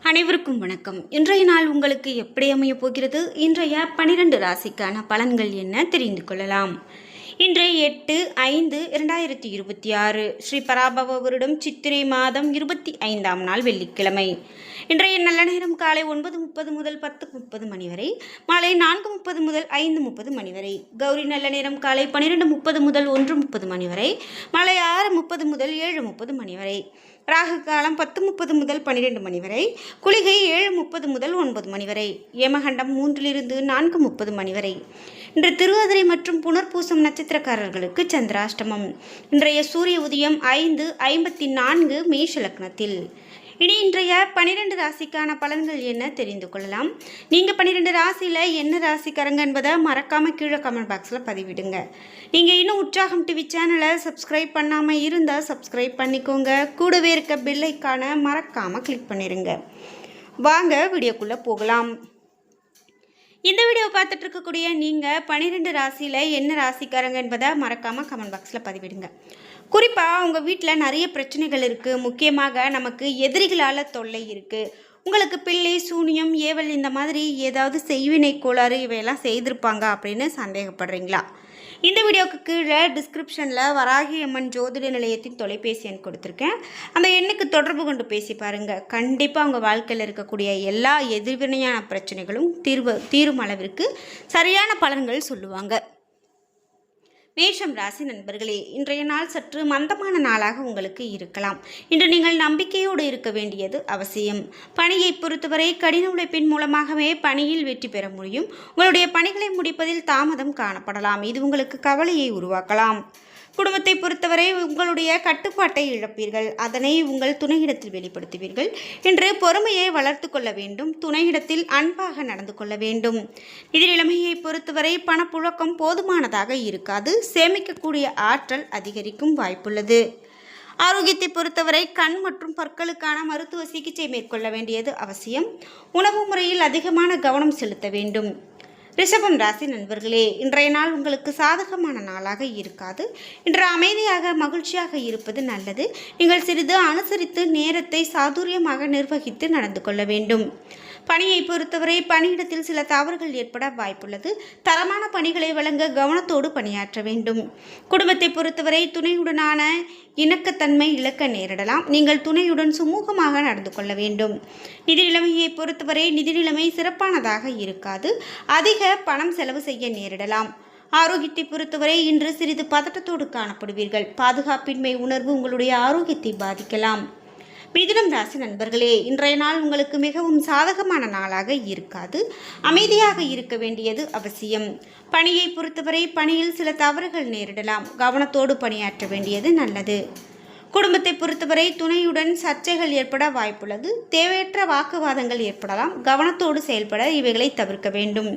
அனைவருக்கும் வணக்கம். இன்றைய நாள் உங்களுக்கு எப்படி அமைய போகிறது? இன்றைய 12 ராசிக்கான பலன்கள் என்ன தெரிந்து கொள்ளலாம். இன்று 8/5/2026 ஸ்ரீ பராபவ வருடம் சித்திரை மாதம் 25ஆம் நாள் வெள்ளிக்கிழமை. இன்றைய நல்ல நேரம் காலை 9:30 முதல் 10:30 மணி வரை, மாலை 4:30 முதல் 5:30 மணி வரை. கௌரி நல்ல நேரம் காலை 12:30 முதல் 1:30 மணி வரை, மாலை 6:30 முதல் 7:30 மணி வரை. ராகு காலம் 10:30 முதல் 12 மணி வரை, குளிகை 7:30 முதல் 9 மணி வரை, யமகண்டம் 3 to 4:30 மணி வரை. இன்று திருவாதிரை மற்றும் புனர்பூசம் நட்சத்திரக்காரர்களுக்கு சந்திராஷ்டமம். இன்றைய சூரிய உதயம் 5:54 மேஷ லக்னத்தில். இனி இன்றைய 12 ராசிக்கான பலன்கள் என்ன தெரிந்து கொள்ளலாம். நீங்கள் 12 ராசியில் என்ன ராசிக்காரங்க என்பதை மறக்காமல் கீழே கமெண்ட் பாக்ஸில் பதிவிடுங்க. நீங்கள் இன்னும் உற்சாகம் டிவி சேனலை சப்ஸ்கிரைப் பண்ணாமல் இருந்தால் சப்ஸ்கிரைப் பண்ணிக்கோங்க. கூடவே இருக்க பெல் ஐக்கானை மறக்காமல் கிளிக் பண்ணிடுங்க. வாங்க வீடியோக்குள்ளே போகலாம். இந்த வீடியோ பார்த்துட்டு இருக்கக்கூடிய நீங்கள் 12 ராசியில் என்ன ராசிக்காரங்க என்பதை மறக்காமல் கமெண்ட் பாக்ஸில் பதிவிடுங்க. குறிப்பாக உங்கள் வீட்டில் நிறைய பிரச்சனைகள் இருக்குது. முக்கியமாக நமக்கு எதிரிகளால் தொல்லை இருக்குது. உங்களுக்கு பிள்ளை சூனியம் ஏவல் இந்த மாதிரி ஏதாவது செய்வினை கோளாறு இவையெல்லாம் செய்திருப்பாங்க அப்படின்னு சந்தேகப்படுறீங்களா? இந்த வீடியோவுக்கு கீழே டிஸ்கிரிப்ஷனில் வராகி அம்மன் ஜோதிட நிலையத்தின் தொலைபேசி எண் கொடுத்துருக்கேன். அந்த எண்ணுக்கு தொடர்பு கொண்டு பேசி பாருங்கள். கண்டிப்பாக உங்கள் வாழ்க்கையில் இருக்கக்கூடிய எல்லா எதிர்வினையான பிரச்சனைகளும் தீரும் அளவிற்கு சரியான பலன்கள் சொல்லுவாங்க. மேஷம் ராசி நண்பர்களே, இன்றைய நாள் சற்று மந்தமான நாளாக உங்களுக்கு இருக்கலாம். இன்று நீங்கள் நம்பிக்கையோடு இருக்க வேண்டியது அவசியம். பணியை பொறுத்தவரை கடின உழைப்பின் மூலமாகவே பணியில் வெற்றி பெற முடியும். உங்களுடைய பணிகளை முடிப்பதில் தாமதம் காணப்படலாம். இது உங்களுக்கு கவலையை உருவாக்கலாம். குடும்பத்தை பொறுத்தவரை உங்களுடைய கட்டுப்பாட்டை இழப்பீர்கள். அதனை உங்கள் துணையிடத்தில் வெளிப்படுத்துவீர்கள். இன்று பொறுமையை வளர்த்து கொள்ள வேண்டும். துணையிடத்தில் அன்பாக நடந்து கொள்ள வேண்டும். நிதி நிலைமையை பொறுத்தவரை பணப்புழக்கம் போதுமானதாக இருக்காது. சேமிக்கக்கூடிய ஆற்றல் அதிகரிக்கும் வாய்ப்புள்ளது. ஆரோக்கியத்தை பொறுத்தவரை கண் மற்றும் பற்களுக்கான மருத்துவ சிகிச்சை மேற்கொள்ள வேண்டியது அவசியம். உணவு முறையில் அதிகமான கவனம் செலுத்த வேண்டும். ரிஷபம் ராசி நண்பர்களே, இன்றைய நாள் உங்களுக்கு சாதகமான நாளாக இருக்காது. இன்று அமைதியாக மகிழ்ச்சியாக இருப்பது நல்லது. நீங்கள் சிறிது அனுசரித்து நேரத்தை சாதுரியமாக நிர்வகித்து நடந்து கொள்ள வேண்டும். பணியை பொறுத்தவரை பணியிடத்தில் சில தவறுகள் ஏற்பட வாய்ப்புள்ளது. தரமான பணிகளை வழங்க கவனத்தோடு பணியாற்ற வேண்டும். குடும்பத்தை பொறுத்தவரை துணையுடனான இணக்கத்தன்மை இழக்க நேரிடலாம். நீங்கள் துணையுடன் சுமூகமாக நடந்து கொள்ள வேண்டும். நிதி நிலைமையை பொறுத்தவரை நிதி நிலைமை சிறப்பானதாக இருக்காது. அதிக பணம் செலவு செய்ய நேரிடலாம். ஆரோக்கியத்தை பொறுத்தவரை இன்று சிறிது பதட்டத்தோடு காணப்படுவீர்கள். பாதுகாப்பின்மை உணர்வு உங்களுடைய ஆரோக்கியத்தை பாதிக்கலாம். மிதுனம் ராசி நண்பர்களே, இன்றைய நாள் உங்களுக்கு மிகவும் சாதகமான நாளாக இருக்காது. அமைதியாக இருக்க வேண்டியது அவசியம். பணியை பொறுத்தவரை பணியில் சில தவறுகள் நேரிடலாம். கவனத்தோடு பணியாற்ற வேண்டியது நல்லது. குடும்பத்தை பொறுத்தவரை துணையுடன் சர்ச்சைகள் ஏற்பட வாய்ப்புள்ளது. தேவையற்ற வாக்குவாதங்கள் ஏற்படலாம். கவனத்தோடு செயல்பட இவைகளை தவிர்க்க வேண்டும்.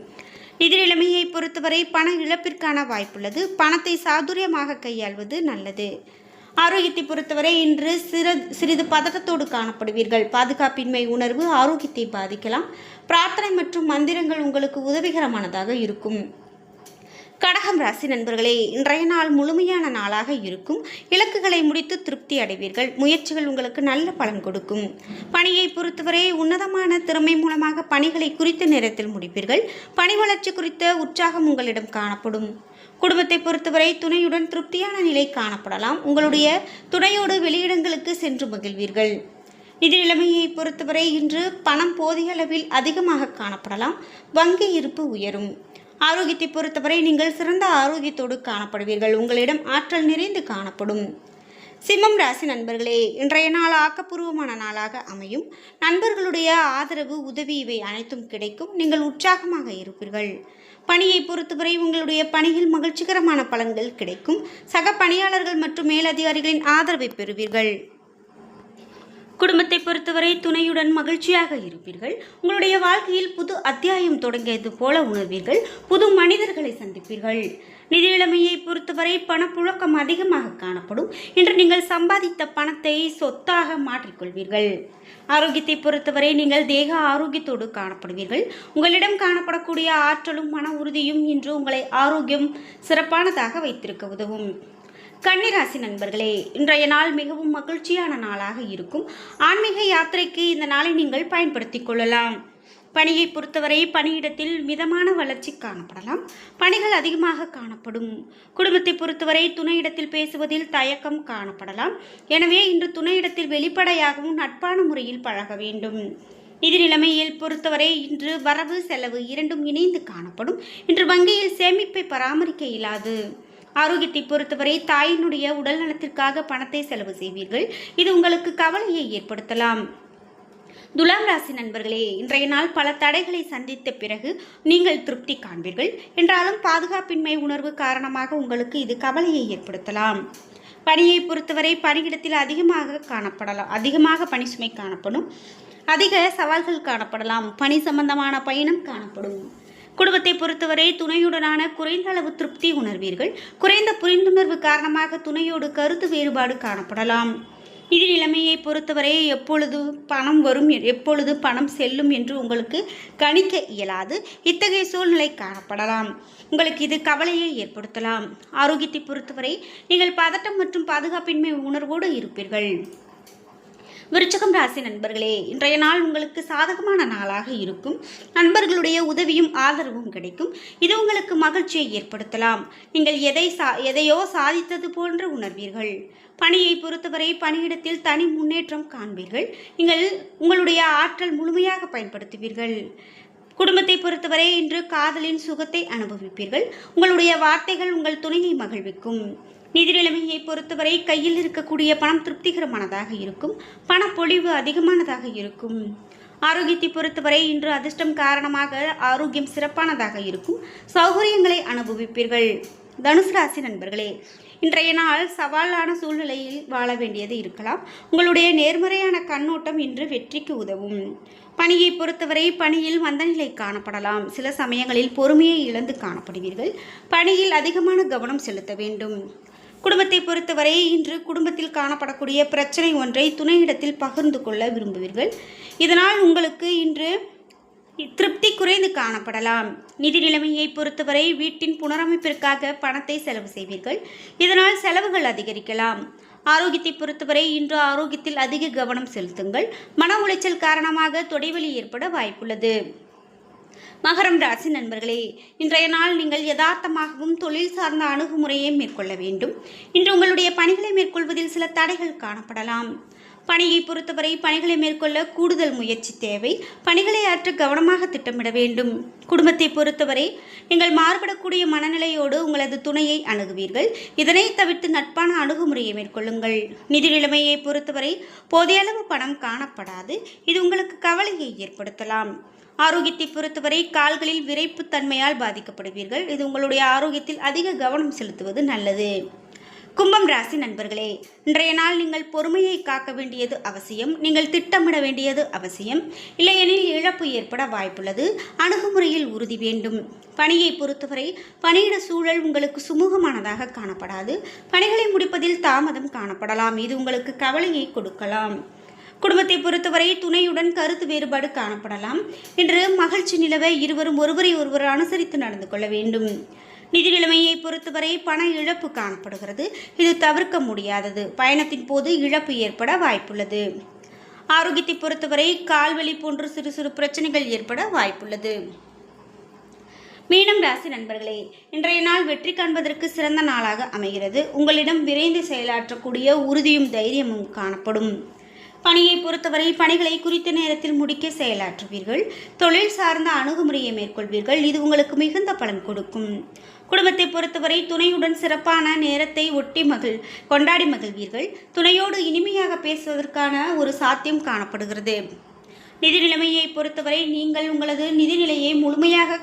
நிதி நிலைமையை பொறுத்தவரை பண இழப்பிற்கான வாய்ப்புள்ளது. பணத்தை சாதுரியமாக கையாள்வது நல்லது. ஆரோக்கியத்தை பொறுத்தவரை இன்று சிறிது பதட்டத்தோடு காணப்படுவீர்கள். பாதுகாப்பின்மை உணர்வு ஆரோக்கியத்தை பாதிக்கலாம். பிரார்த்தனை மற்றும் மந்திரங்கள் உங்களுக்கு உதவிகரமானதாக இருக்கும். கடகம் ராசி நண்பர்களே, இன்றைய நாள் முழுமையான நாளாக இருக்கும். இலக்குகளை முடித்து திருப்தி அடைவீர்கள். முயற்சிகள் உங்களுக்கு நல்ல பலன் கொடுக்கும். பணியை பொறுத்தவரை உன்னதமான திறமை மூலமாக பணிகளை குறித்த நேரத்தில் முடிப்பீர்கள். பணி வளர்ச்சி குறித்த உற்சாகம் உங்களிடம் காணப்படும். குடும்பத்தை பொறுத்தவரை துணையுடன் திருப்தியான நிலை காணப்படலாம். உங்களுடைய துணையோடு வெளியிடங்களுக்கு சென்று மகிழ்வீர்கள். நிதி நிலைமையை பொறுத்தவரை இன்று பணம் போதிய அளவில் அதிகமாக காணப்படலாம். வங்கி இருப்பு உயரும். ஆரோக்கியத்தை பொறுத்தவரை நீங்கள் சிறந்த ஆரோக்கியத்தோடு காணப்படுவீர்கள். உங்களிடம் ஆற்றல் நிறைந்து காணப்படும். சிம்மம் ராசி நண்பர்களே, இன்றைய நாள் ஆக்கப்பூர்வமான நாளாக அமையும். நண்பர்களுடைய ஆதரவு உதவி இவை அனைத்தும் கிடைக்கும். நீங்கள் உற்சாகமாக இருப்பீர்கள். பணியை பொறுத்தவரை உங்களுடைய பணியில் மகிழ்ச்சிகரமான பலன்கள் கிடைக்கும். சக பணியாளர்கள் மற்றும் மேலதிகாரிகளின் ஆதரவை பெறுவீர்கள். குடும்பத்தை பொறுத்தவரை துணையுடன் மகிழ்ச்சியாக இருப்பீர்கள். உங்களுடைய வாழ்க்கையில் புது அத்தியாயம் தொடங்கியது போல உணர்வீர்கள். புது மனிதர்களை சந்திப்பீர்கள். நிதி நிலைமையை பொறுத்தவரை பணப்புழக்கம் அதிகமாக காணப்படும். இன்று நீங்கள் சம்பாதித்த பணத்தை சொத்தாக மாற்றிக்கொள்வீர்கள். ஆரோக்கியத்தை பொறுத்தவரை நீங்கள் தேக ஆரோக்கியத்தோடு காணப்படுவீர்கள். உங்களிடம் காணப்படக்கூடிய ஆற்றலும் மன உறுதியும் இன்று உங்களை ஆரோக்கியம் சிறப்பானதாக வைத்திருக்க உதவும். கன்னிராசி நண்பர்களே, இன்றைய நாள் மிகவும் மகிழ்ச்சியான நாளாக இருக்கும். ஆன்மீக யாத்திரைக்கு இந்த நாளை நீங்கள் பயன்படுத்திக் கொள்ளலாம். பணியை பொறுத்தவரை பணியிடத்தில் மிதமான வளர்ச்சி காணப்படலாம். பணிகள் அதிகமாக காணப்படும். குடும்பத்தை பொறுத்தவரை துணையிடத்தில் பேசுவதில் தயக்கம் காணப்படலாம். எனவே இன்று துணையிடத்தில் வெளிப்படையாகவும் நட்பான முறையில் பழக வேண்டும். நிதி நிலைமையில் பொறுத்தவரை இன்று வரவு செலவு இரண்டும் இணைந்து காணப்படும். இன்று வங்கியில் சேமிப்பை பராமரிக்க இயலாது. ஆரோக்கியத்தை பொறுத்தவரை தாயினுடைய உடல் நலத்திற்காக பணத்தை செலவு செய்வீர்கள். இது உங்களுக்கு கவலையை ஏற்படுத்தலாம். துலாம் ராசி நண்பர்களே, இன்றைய நாள் பல தடைகளை சந்தித்த பிறகு நீங்கள் திருப்தி காண்பீர்கள். என்றாலும் பாதுகாப்பின்மை உணர்வு காரணமாக உங்களுக்கு இது கவலையை ஏற்படுத்தலாம். பணியை பொறுத்தவரை பணியிடத்தில் அதிகமாக பணி சுமை காணப்படும். அதிக சவால்கள் காணப்படலாம். பணி சம்பந்தமான பயணம் காணப்படும். குடும்பத்தை பொறுத்தவரை துணையுடனான குறைந்த அளவு திருப்தி உணர்வீர்கள். குறைந்த புரிந்துணர்வு காரணமாக துணையோடு கருத்து வேறுபாடு காணப்படலாம். நிதி நிலைமையை பொறுத்தவரை எப்பொழுது பணம் வரும், எப்பொழுது பணம் செல்லும் என்று உங்களுக்கு கணிக்க இயலாது. இத்தகைய சூழ்நிலை காணப்படலாம். உங்களுக்கு இது கவலையை ஏற்படுத்தலாம். ஆரோக்கியத்தை பொறுத்தவரை நீங்கள் பதட்டம் மற்றும் பாதுகாப்பின்மை உணர்வோடு இருப்பீர்கள். விருச்சிகம் ராசி நண்பர்களே, இன்றைய நாள் உங்களுக்கு சாதகமான நாளாக இருக்கும். நண்பர்களுடைய உதவியும் ஆதரவும் கிடைக்கும். இது உங்களுக்கு மகிழ்ச்சியை ஏற்படுத்தலாம். நீங்கள் எதையோ சாதித்தது போன்று உணர்வீர்கள். பணியை பொறுத்தவரை பணியிடத்தில் தனி முன்னேற்றம் காண்பீர்கள். நீங்கள் உங்களுடைய ஆற்றல் முழுமையாக பயன்படுத்துவீர்கள். குடும்பத்தை பொறுத்தவரை இன்று காதலின் சுகத்தை அனுபவிப்பீர்கள். உங்களுடைய வார்த்தைகள் உங்கள் துணையை மகிழ்விக்கும். நிதி நிலைமையை பொறுத்தவரை கையில் இருக்கக்கூடிய பணம் திருப்திகரமானதாக இருக்கும். பணப்பொழிவு அதிகமானதாக இருக்கும். ஆரோக்கியத்தை பொறுத்தவரை இன்று அதிர்ஷ்டம் காரணமாக ஆரோக்கியம் சிறப்பானதாக இருக்கும். சௌகரியங்களை அனுபவிப்பீர்கள். தனுசு ராசி நண்பர்களே, இன்றைய நாள் சவாலான சூழ்நிலையில் வாழ வேண்டியது இருக்கலாம். உங்களுடைய நேர்மறையான கண்ணோட்டம் இன்று வெற்றிக்கு உதவும். பணியை பொறுத்தவரை பணியில் மந்தநிலை காணப்படலாம். சில சமயங்களில் பொறுமையை இழந்து காணப்படுவீர்கள். பணியில் அதிகமான கவனம் செலுத்த வேண்டும். குடும்பத்தை பொறுத்தவரை இன்று குடும்பத்தில் காணப்படக்கூடிய பிரச்சனை ஒன்றை துணையிடத்தில் பகிர்ந்து கொள்ள விரும்புவீர்கள். இதனால் உங்களுக்கு இன்று திருப்தி குறைந்து காணப்படலாம். நிதி நிலைமையை பொறுத்தவரை வீட்டின் புனரமைப்பிற்காக பணத்தை செலவு செய்வீர்கள். இதனால் செலவுகள் அதிகரிக்கலாம். ஆரோக்கியத்தை பொறுத்தவரை இன்று ஆரோக்கியத்தில் அதிக கவனம் செலுத்துங்கள். மன உளைச்சல் காரணமாக தொடைவலி ஏற்பட வாய்ப்புள்ளது. மகரம் ராசி நண்பர்களே, இன்றைய நாள் நீங்கள் யதார்த்தமாகவும் தொழில் சார்ந்த அணுகுமுறையை மேற்கொள்ள வேண்டும். இன்று உங்களுடைய பணிகளை மேற்கொள்வதில் சில தடைகள் காணப்படலாம். பணியை பொறுத்தவரை பணிகளை மேற்கொள்ள கூடுதல் முயற்சி தேவை. பணிகளை ஆற்ற கவனமாக திட்டமிட வேண்டும். குடும்பத்தை பொறுத்தவரை நீங்கள் மாறுபடக்கூடிய மனநிலையோடு உங்களது துணையை அணுகுவீர்கள். இதனை தவிர்த்து நட்பான அணுகுமுறையை மேற்கொள்ளுங்கள். நிதி நிலைமையை பொறுத்தவரை போதிய அளவு பணம் காணப்படாது. இது உங்களுக்கு கவலையை ஏற்படுத்தலாம். ஆரோக்கியத்தை பொறுத்தவரை கால்களில் விரைப்பு தன்மையால் பாதிக்கப்படுவீர்கள். இது உங்களுடைய ஆரோக்கியத்தில் அதிக கவனம் செலுத்துவது நல்லது. கும்பம் ராசி நண்பர்களே, இன்றைய நாள் நீங்கள் பொறுமையை காக்க வேண்டியது அவசியம். நீங்கள் திட்டமிட வேண்டியது அவசியம். இல்லையெனில் இழப்பு ஏற்பட வாய்ப்புள்ளது. அணுகுமுறையில் உறுதி வேண்டும். பணியை பொறுத்தவரை பணியிட சூழல் உங்களுக்கு சுமூகமானதாக காணப்படாது. பணிகளை முடிப்பதில் தாமதம் காணப்படலாம். இது உங்களுக்கு கவலையை கொடுக்கலாம். குடும்பத்தை பொறுத்தவரை துணையுடன் கருத்து வேறுபாடு காணப்படலாம். இன்று மகிழ்ச்சி நிலவ இருவரும் ஒருவரை ஒருவர் அனுசரித்து நடந்து கொள்ள வேண்டும். நிதி நிலைமையை பொறுத்தவரை பண இழப்பு காணப்படுகிறது. இது தவிர்க்க முடியாதது. பயணத்தின் போது இழப்பு ஏற்பட வாய்ப்புள்ளது. ஆரோக்கியத்தை பொறுத்தவரை கால்வலி போன்ற சிறு சிறு பிரச்சனைகள் ஏற்பட வாய்ப்புள்ளது. மீனம் ராசி நண்பர்களே, இன்றைய நாள் வெற்றி காண்பதற்கு சிறந்த நாளாக அமைகிறது. உங்களிடம் விரைந்து செயலாற்றக்கூடிய உறுதியும் தைரியமும் காணப்படும். பணியை பொறுத்தவரை பணிகளை குறித்த நேரத்தில் முடிக்க செயலாற்றுவீர்கள். தொழில் சார்ந்த அணுகுமுறையை மேற்கொள்வீர்கள். இது உங்களுக்கு மிகுந்த பலன் கொடுக்கும். குடும்பத்தை பொறுத்தவரை துணையுடன் சிறப்பான நேரத்தை கொண்டாடி மகிழ்வீர்கள். துணையோடு இனிமையாக பேசுவதற்கான ஒரு சாத்தியம் காணப்படுகிறது. நிதி நிலைமையை பொறுத்தவரை நீங்கள் உங்களது நிதிநிலையை முழுமையாக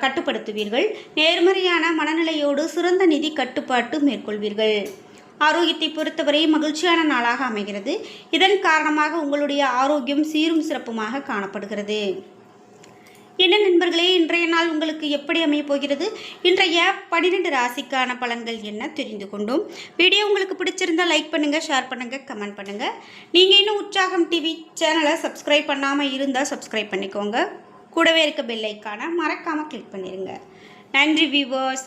கட்டுப்படுத்துவீர்கள். நேர்மறையான மனநிலையோடு சிறந்த நிதி கட்டுப்பாட்டு மேற்கொள்வீர்கள். ஆரோக்கியத்தை பொறுத்தவரை மகிழ்ச்சியான நாளாக அமைகிறது. இதன் காரணமாக உங்களுடைய ஆரோக்கியம் சீரும் சிறப்புமாக காணப்படுகிறது. என்ன நண்பர்களே, இன்றைய நாள் உங்களுக்கு எப்படி அமையப் போகிறது? இன்றைய 12 ராசிக்கான பலன்கள் என்ன தெரிந்து கொண்டோம். வீடியோ உங்களுக்கு பிடிச்சிருந்தால் லைக் பண்ணுங்கள், ஷேர் பண்ணுங்கள், கமெண்ட் பண்ணுங்கள். நீங்கள் இன்னும் உற்சாகம் டிவி சேனலை சப்ஸ்கிரைப் பண்ணாமல் இருந்தால் சப்ஸ்கிரைப் பண்ணிக்கோங்க. கூடவே இருக்க பெல் ஐக்கானை மறக்காமல் கிளிக் பண்ணிடுங்க. நன்றி வியூவர்ஸ்.